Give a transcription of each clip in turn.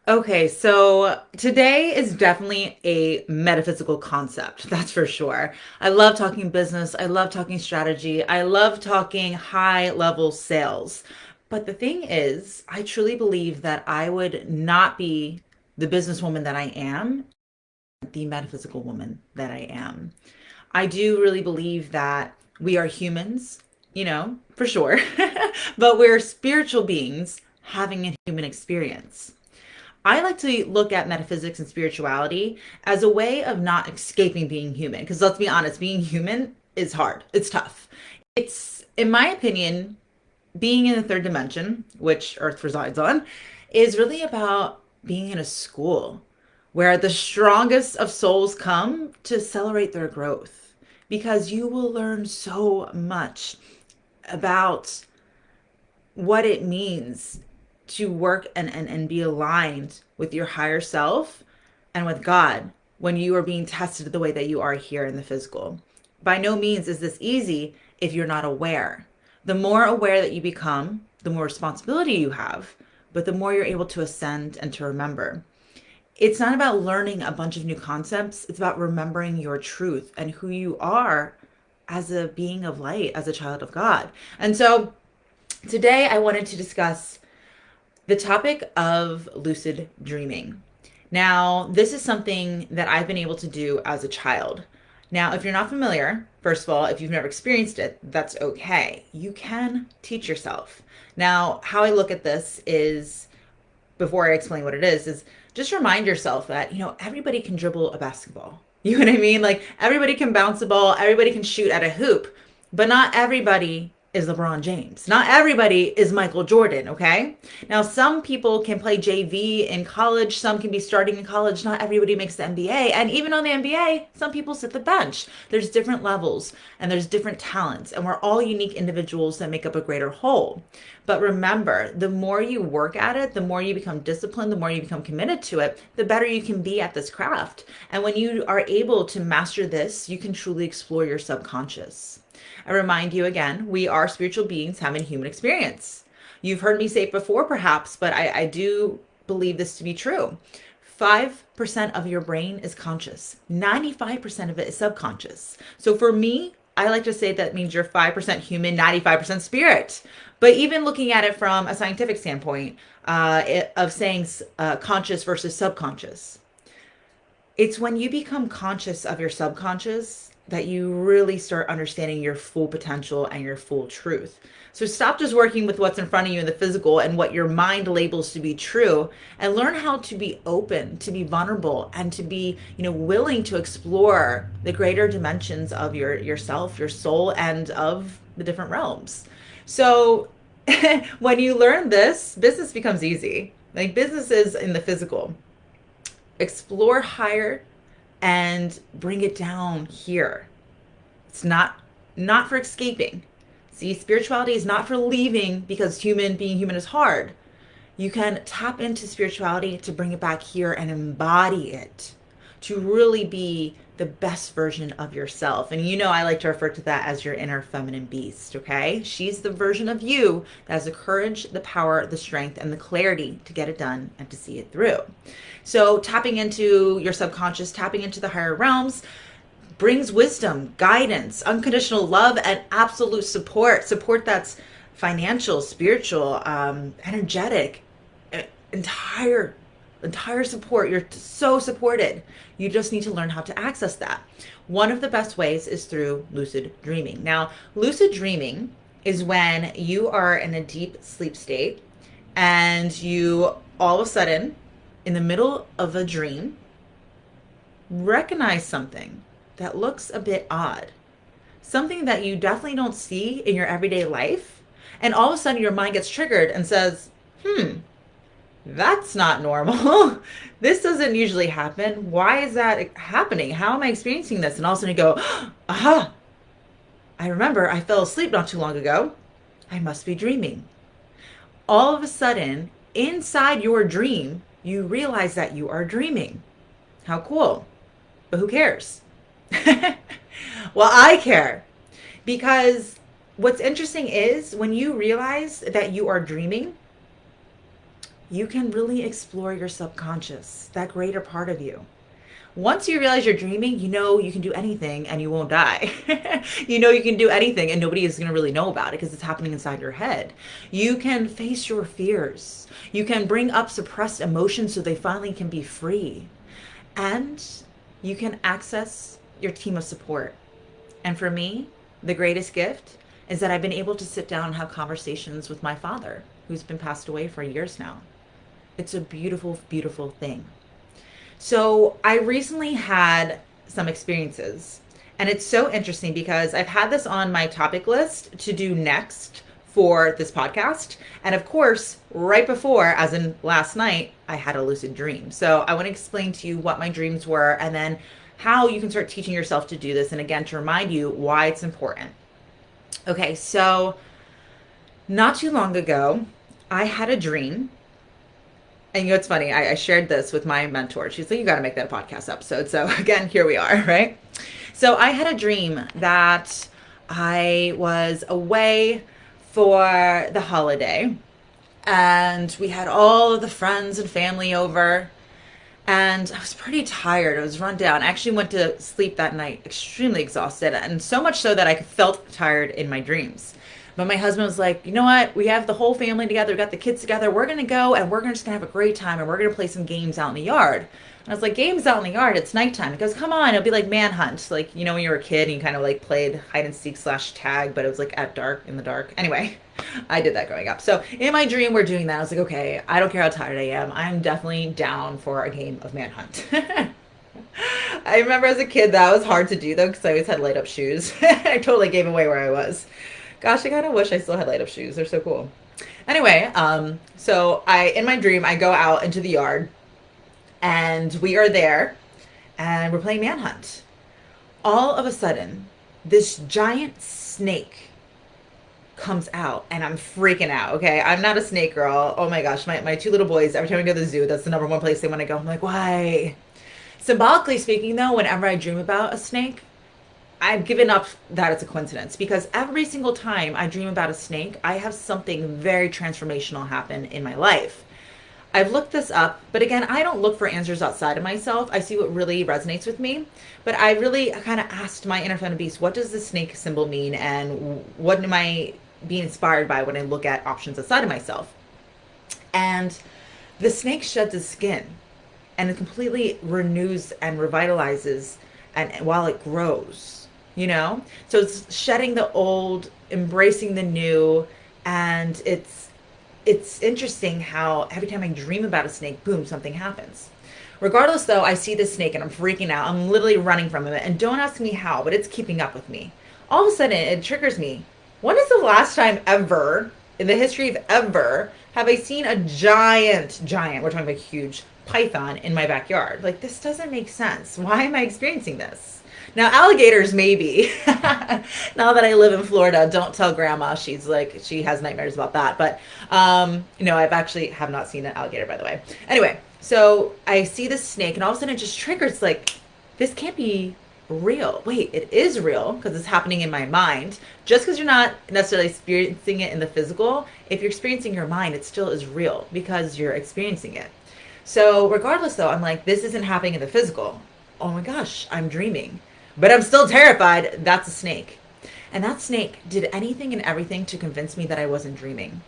Okay, so today is definitely a metaphysical concept, that's for sure. I love talking business, I love talking strategy, I love talking high level sales. But the thing is, I truly believe that I would not be the businesswoman that I am, the metaphysical woman that I am. I do really believe that we are humans, for sure, but we're spiritual beings having a human experience. I like to look at metaphysics and spirituality as a way of not escaping being human. Because let's be honest, being human is hard, it's tough. It's, in my opinion, being in the third dimension, which Earth resides on, is really about being in a school where the strongest of souls come to celebrate their growth. Because you will learn so much about what it means to work and be aligned with your higher self and with God when you are being tested the way that you are here in the physical. By no means is this easy if you're not aware. The more aware that you become, the more responsibility you have, but the more you're able to ascend and to remember. It's not about learning a bunch of new concepts, it's about remembering your truth and who you are as a being of light, as a child of God. And so today I wanted to discuss the topic of lucid dreaming. Now, this is something that I've been able to do as a child. Now, if you're not familiar, first of all, if you've never experienced it, that's okay. You can teach yourself. Now, how I look at this is, before I explain what it is just remind yourself that, everybody can dribble a basketball. You know what I mean? Like everybody can bounce a ball, everybody can shoot at a hoop, but not everybody is LeBron James. Not everybody is Michael Jordan, okay? Now, some people can play JV in college, some can be starting in college. Not everybody makes the NBA. And even on the NBA, some people sit the bench. There's different levels and there's different talents, and we're all unique individuals that make up a greater whole. But remember, the more you work at it, the more you become disciplined, the more you become committed to it, the better you can be at this craft. And when you are able to master this, you can truly explore your subconscious. I remind you again, we are spiritual beings having a human experience. You've heard me say it before, perhaps, but I do believe this to be true. 5% of your brain is conscious, 95% of it is subconscious. So for me, I like to say that means you're 5% human, 95% spirit. But even looking at it from a scientific standpoint, of saying conscious versus subconscious, it's when you become conscious of your subconscious that you really start understanding your full potential and your full truth. So stop just working with what's in front of you in the physical and what your mind labels to be true, and learn how to be open, to be vulnerable, and to be, willing to explore the greater dimensions of yourself, your soul, and of the different realms. So when you learn this, business becomes easy. Like business is in the physical. Explore higher and bring it down here. It's not for escaping. See, spirituality is not for leaving because being human is hard. You can tap into spirituality to bring it back here and embody it, to really be the best version of yourself. And I like to refer to that as your inner feminine beast, okay? She's the version of you that has the courage, the power, the strength, and the clarity to get it done and to see it through. So tapping into your subconscious, tapping into the higher realms, brings wisdom, guidance, unconditional love, and absolute support that's financial, spiritual, energetic, entire support. You're so supported. You just need to learn how to access that. One of the best ways is through lucid dreaming. Now, lucid dreaming is when you are in a deep sleep state and you all of a sudden, in the middle of a dream, recognize something that looks a bit odd, something that you definitely don't see in your everyday life. And all of a sudden, your mind gets triggered and says, that's not normal. This doesn't usually happen. Why is that happening? How am I experiencing this? And all of a sudden, you go, aha, I remember I fell asleep not too long ago. I must be dreaming. All of a sudden, inside your dream, you realize that you are dreaming. How cool. But who cares? Well, I care, because what's interesting is when you realize that you are dreaming, you can really explore your subconscious, that greater part of you. Once you realize you're dreaming, you know you can do anything and you won't die. You know you can do anything and nobody is going to really know about it because it's happening inside your head. You can face your fears. You can bring up suppressed emotions so they finally can be free. And you can access your team of support. And for me, the greatest gift is that I've been able to sit down and have conversations with my father, who's been passed away for years now. It's a beautiful, beautiful thing. So I recently had some experiences, and it's so interesting because I've had this on my topic list to do next for this podcast. And of course, right before, as in last night, I had a lucid dream. So I want to explain to you what my dreams were and then how you can start teaching yourself to do this. And again, to remind you why it's important. Okay, so not too long ago, I had a dream. And you know, it's funny, I shared this with my mentor. She's like, you got to make that a podcast episode. So again, here we are, right? So I had a dream that I was away for the holiday and we had all of the friends and family over. And I was pretty tired. I was run down. I actually went to sleep that night extremely exhausted, and so much so that I felt tired in my dreams. But my husband was like, you know what? We have the whole family together. We got the kids together. We're going to go and we're just going to have a great time and we're going to play some games out in the yard. And I was like, games out in the yard? It's nighttime. He goes, come on. It'll be like manhunt. Like, you know, when you were a kid and you kind of like played hide and seek / tag, but it was like at dark, in the dark. Anyway, I did that growing up. So in my dream, we're doing that. I was like, okay, I don't care how tired I am. I'm definitely down for a game of manhunt. I remember as a kid that was hard to do though because I always had light up shoes. I totally gave away where I was. Gosh, I kind of wish I still had light up shoes. They're so cool. Anyway, so in my dream, I go out into the yard and we are there and we're playing manhunt. All of a sudden, this giant snake comes out and I'm freaking out. Okay. I'm not a snake girl. Oh my gosh. My two little boys, every time we go to the zoo, that's the number one place they want to go. I'm like, why? Symbolically speaking though, whenever I dream about a snake, I've given up that it's a coincidence because every single time I dream about a snake, I have something very transformational happen in my life. I've looked this up, but again, I don't look for answers outside of myself. I see what really resonates with me. But I really kind of asked my inner feminine beast, what does the snake symbol mean? And what am I being inspired by when I look at options outside of myself? And the snake sheds its skin and it completely renews and revitalizes and while it grows. You know, so it's shedding the old, embracing the new, and it's interesting how every time I dream about a snake, boom, something happens. Regardless, though, I see this snake and I'm freaking out. I'm literally running from it, and don't ask me how, but it's keeping up with me. All of a sudden, it triggers me. When is the last time ever, in the history of ever, have I seen a giant, we're talking about huge, python in my backyard? Like, this doesn't make sense. Why am I experiencing this? Now, alligators, maybe. Now that I live in Florida, don't tell grandma. She's like, she has nightmares about that. But, I've actually have not seen an alligator, by the way. Anyway, so I see this snake and all of a sudden it just triggers like, this can't be real. Wait, it is real because it's happening in my mind. Just because you're not necessarily experiencing it in the physical, if you're experiencing your mind, it still is real because you're experiencing it. So regardless though, I'm like, this isn't happening in the physical. Oh my gosh, I'm dreaming. But I'm still terrified. That's a snake. And that snake did anything and everything to convince me that I wasn't dreaming.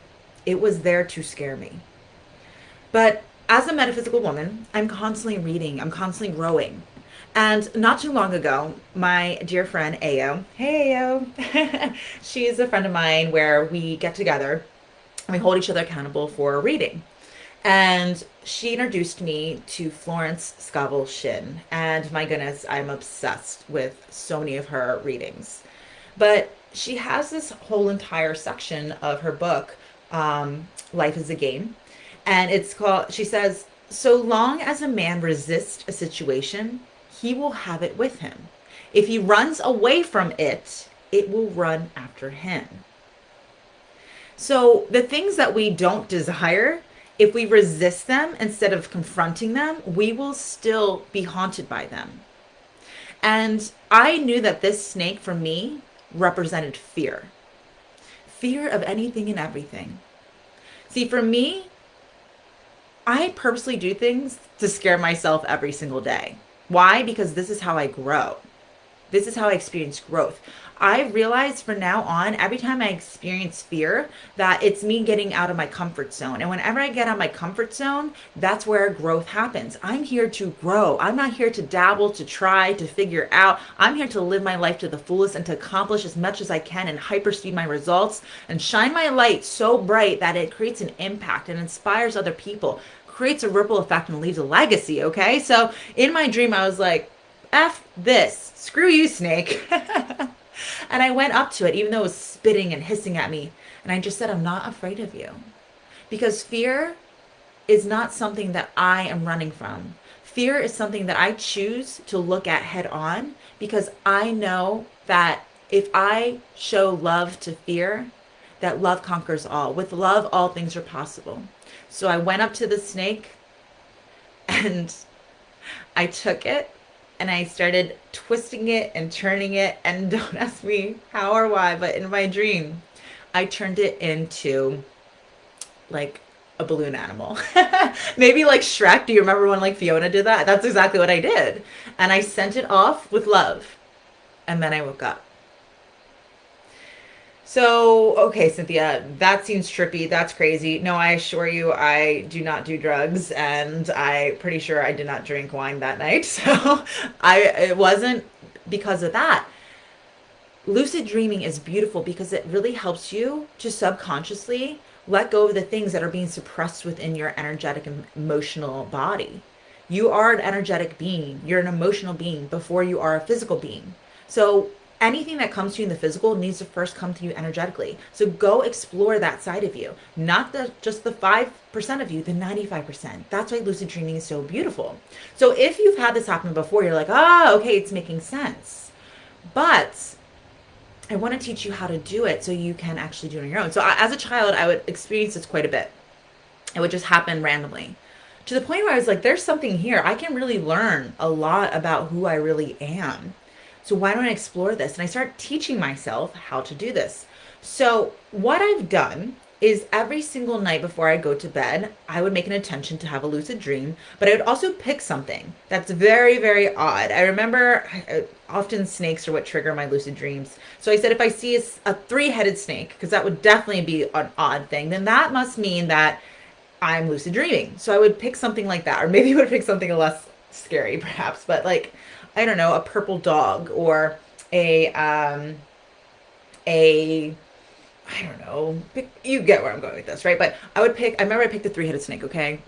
It was there to scare me. But as a metaphysical woman, I'm constantly reading. I'm constantly growing. And not too long ago, my dear friend Ayo, hey Ayo, she's a friend of mine where we get together and we hold each other accountable for reading. And she introduced me to Florence Scovel Shinn. And my goodness, I'm obsessed with so many of her readings. But she has this whole entire section of her book, Life is a Game. And it's called, she says, so long as a man resists a situation, he will have it with him. If he runs away from it, it will run after him. So the things that we don't desire, if we resist them instead of confronting them, we will still be haunted by them. And I knew that this snake for me represented fear. Fear of anything and everything. See, for me, I purposely do things to scare myself every single day. Why? Because this is how I grow. This is how I experience growth. I realize from now on, every time I experience fear, that it's me getting out of my comfort zone. And whenever I get out of my comfort zone, that's where growth happens. I'm here to grow. I'm not here to dabble, to try, to figure out. I'm here to live my life to the fullest and to accomplish as much as I can and hyperspeed my results and shine my light so bright that it creates an impact and inspires other people, creates a ripple effect and leaves a legacy. Okay. So in my dream, I was like, F this. Screw you, snake. And I went up to it, even though it was spitting and hissing at me. And I just said, I'm not afraid of you. Because fear is not something that I am running from. Fear is something that I choose to look at head on because I know that if I show love to fear, that love conquers all. With love, all things are possible. So I went up to the snake and I took it and I started twisting it and turning it. And don't ask me how or why, but in my dream, I turned it into like a balloon animal. Maybe like Shrek. Do you remember when like Fiona did that? That's exactly what I did. And I sent it off with love. And then I woke up. So, okay, Cynthia, that seems trippy. That's crazy. No, I assure you, I do not do drugs, and I'm pretty sure I did not drink wine that night. So, it wasn't because of that. Lucid dreaming is beautiful because it really helps you to subconsciously let go of the things that are being suppressed within your energetic and emotional body. You are an energetic being, you're an emotional being before you are a physical being. So anything that comes to you in the physical needs to first come to you energetically. So go explore that side of you, not just the 5% of you, the 95%. That's why lucid dreaming is so beautiful. So if you've had this happen before, you're like, oh, okay, it's making sense. But I want to teach you how to do it so you can actually do it on your own. So as a child, I would experience this quite a bit. It would just happen randomly to the point where I was like, there's something here. I can really learn a lot about who I really am. So why don't I explore this? And I start teaching myself how to do this. So what I've done is every single night before I go to bed, I would make an intention to have a lucid dream, but I would also pick something that's very, very odd. I remember often snakes are what trigger my lucid dreams. So I said, if I see a three-headed snake, because that would definitely be an odd thing, then that must mean that I'm lucid dreaming. So I would pick something like that, or maybe I would pick something less scary perhaps, but like, I don't know, a purple dog or a I don't know. You get where I'm going with this, right? But I remember I picked the three-headed snake, okay?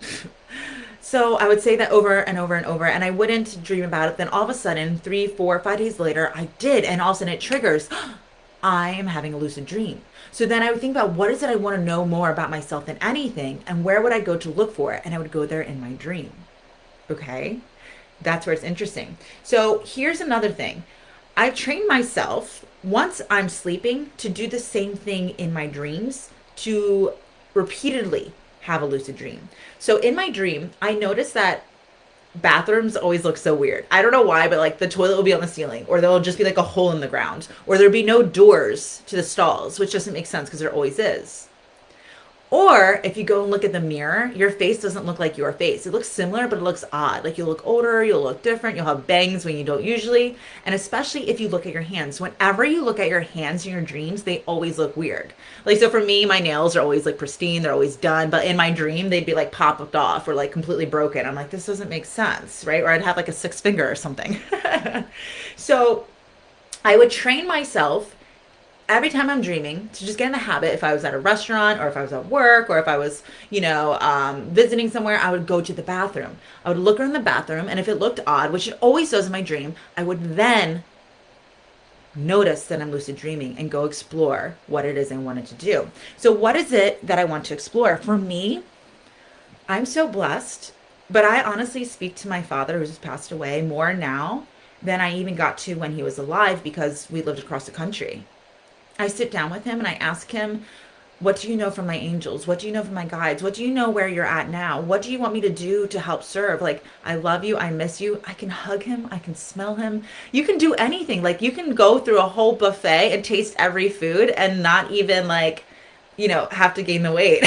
So I would say that over and over and over, and I wouldn't dream about it. Then all of a sudden, 3, 4, 5 days later, I did, and all of a sudden it triggers. I am having a lucid dream. So then I would think about what is it I want to know more about myself than anything, and where would I go to look for it? And I would go there in my dream, okay? That's where it's interesting. So here's another thing. I train myself once I'm sleeping to do the same thing in my dreams to repeatedly have a lucid dream. So in my dream, I notice that bathrooms always look so weird. I don't know why, but like the toilet will be on the ceiling, or there'll just be like a hole in the ground, or there'll be no doors to the stalls, which doesn't make sense because there always is. Or if you go and look at the mirror, your face doesn't look like your face. It looks similar, but it looks odd. Like you'll look older, you'll look different, you'll have bangs when you don't usually. And especially if you look at your hands. Whenever you look at your hands in your dreams, they always look weird. Like, so for me, my nails are always like pristine, they're always done. But in my dream, they'd be like popped off or like completely broken. I'm like, this doesn't make sense, right? Or I'd have like a sixth finger or something. So I would train myself every time I'm dreaming to just get in the habit. If I was at a restaurant or if I was at work or if I was, visiting somewhere, I would go to the bathroom. I would look around the bathroom, and if it looked odd, which it always does in my dream, I would then notice that I'm lucid dreaming and go explore what it is I wanted to do. So what is it that I want to explore? For me, I'm so blessed, but I honestly speak to my father who's just passed away more now than I even got to when he was alive because we lived across the country. I sit down with him and I ask him, what do you know from my angels? What do you know from my guides? What do you know where you're at now? What do you want me to do to help serve? Like, I love you. I miss you. I can hug him. I can smell him. You can do anything. Like, you can go through a whole buffet and taste every food and not even like have to gain the weight.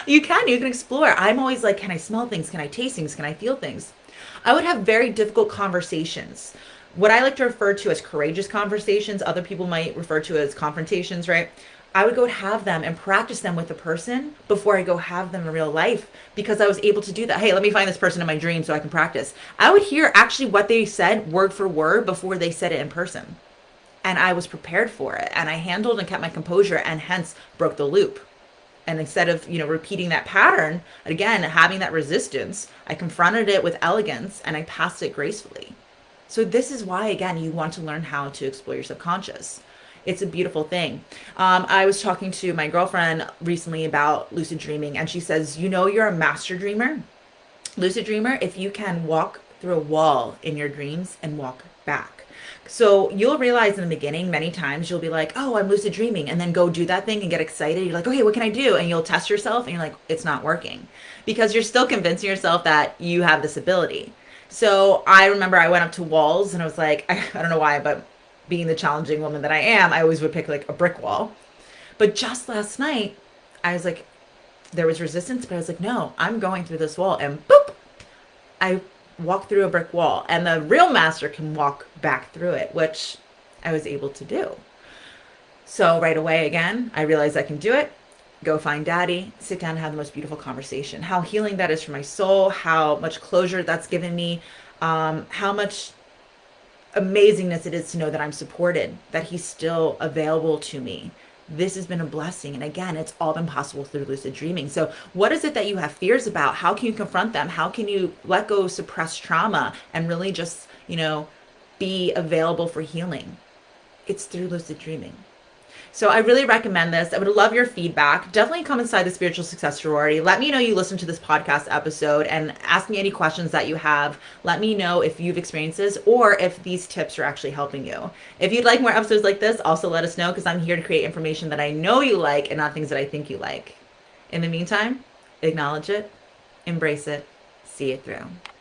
You can explore. I'm always like, can I smell things? Can I taste things? Can I feel things? I would have very difficult conversations. What I like to refer to as courageous conversations, other people might refer to as confrontations, right? I would go have them and practice them with the person before I go have them in real life because I was able to do that. Hey, let me find this person in my dream so I can practice. I would hear actually what they said word for word before they said it in person. And I was prepared for it. And I handled and kept my composure and hence broke the loop. And instead of, repeating that pattern, again, having that resistance, I confronted it with elegance and I passed it gracefully. So this is why, again, you want to learn how to explore your subconscious. It's a beautiful thing. I was talking to my girlfriend recently about lucid dreaming, and she says, you're a master dreamer, lucid dreamer, if you can walk through a wall in your dreams and walk back. So you'll realize in the beginning, many times you'll be like, oh, I'm lucid dreaming, and then go do that thing and get excited. You're like, okay, what can I do? And you'll test yourself and you're like, it's not working because you're still convincing yourself that you have this ability. So I remember I went up to walls and I was like, I don't know why, but being the challenging woman that I am, I always would pick like a brick wall. But just last night, I was like, there was resistance, but I was like, no, I'm going through this wall. And boop, I walked through a brick wall. And the real master can walk back through it, which I was able to do. So right away, again, I realized I can do it. Go find daddy, sit down and have the most beautiful conversation. How healing that is for my soul, how much closure that's given me, how much amazingness it is to know that I'm supported, that he's still available to me. This has been a blessing. And again, it's all been possible through lucid dreaming. So what is it that you have fears about? How can you confront them? How can you let go of suppressed trauma and really just, be available for healing? It's through lucid dreaming. So I really recommend this. I would love your feedback. Definitely come inside the Spiritual Success Sorority. Let me know you listened to this podcast episode and ask me any questions that you have. Let me know if you've experienced this or if these tips are actually helping you. If you'd like more episodes like this, also let us know because I'm here to create information that I know you like and not things that I think you like. In the meantime, acknowledge it, embrace it, see it through.